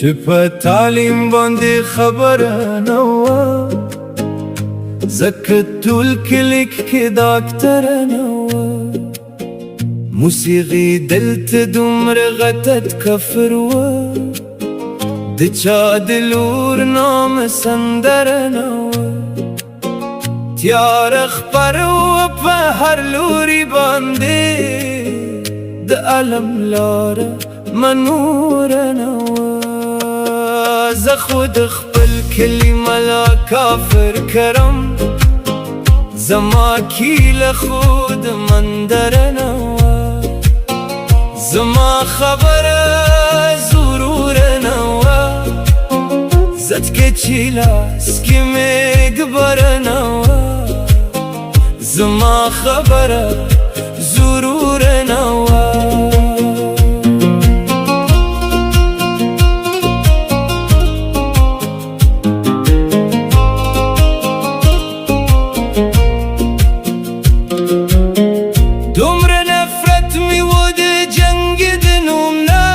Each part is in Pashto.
چې په تعلیم باندې خبره نه وه، ځکه ټول کلیک کې ډاکټره نه وه. موسیقي دلته دومره غټت کفر وه، د چا د لور نامه سندره نه وه. تیاره خپره وه په هر لوري باندې، د علم لاره منوره نه وه. زه خو د خپل کلي ملا کافر کرم، زما کیله خو د مندره نه وه. زما خبره ضروره نه وه، ځکه چې لاس کې مې ګبره نه وه. زما خبره ضروره نه وه. دومره نفرت می و د جنگ د نوم نه،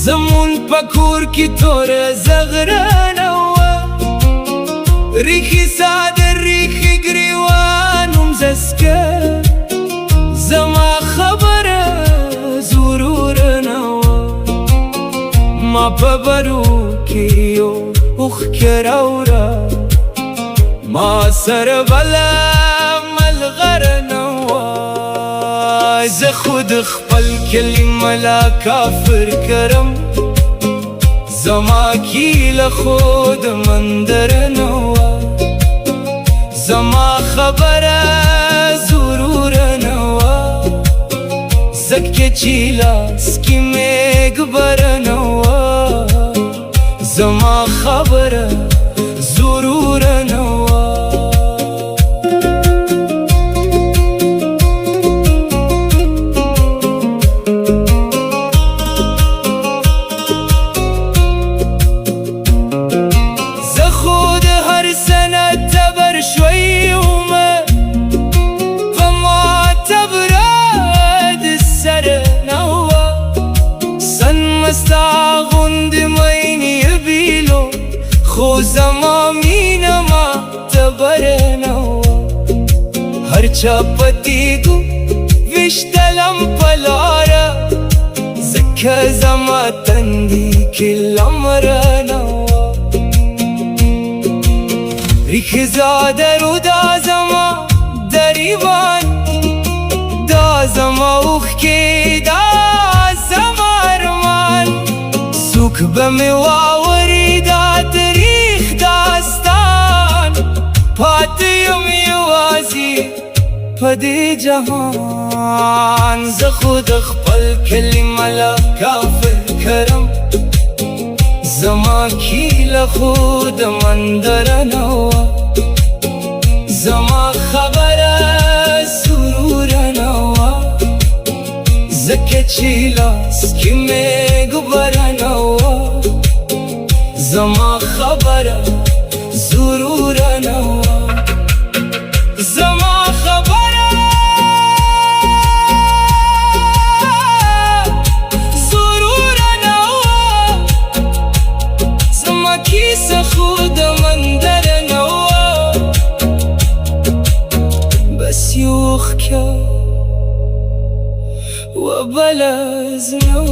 زمون په کور کې توره زغره نه وه. ریښې ساده ریښې ګریوانوم زسکه، زما خبره ضروره نه وه. ما په برو کې یو اوښکه راوړه، ما سره بله ملغره نه وه. زه خو د خپل کلي ملا کافر کرم، زما کیله خو د مندره نه وه. زما خبره ضروره نه وه، ځکه چې لاس کې مې ګبره نه وه. زما خبره ضروره نه وه. ستا غوندې مینې بیلو، خو زما مینه معتبره نه وه. هر چا په تیږو ویشتلم په لاره، ځکه زما تندي کې لمره نه وه. ریښې زادرو دا زما دریبان، دا زما اوښکې، دا زما ارمان. څوک به مې واوري دا تریخ داستان، پاتې یم یوازې په دې جهان. زه خو د خپل کلي ملا کافر کرم، زما کیله خو د مندره نه وه. زما خبره ضروره نه وه، ځکه چې لاس کې مې ګبره نه وه. زما خبره ضروره نه وه. زما خبره ضروره نه وه، زما کیسه خو د مندره نه وه. بس یو اوښکه وبلا زنو.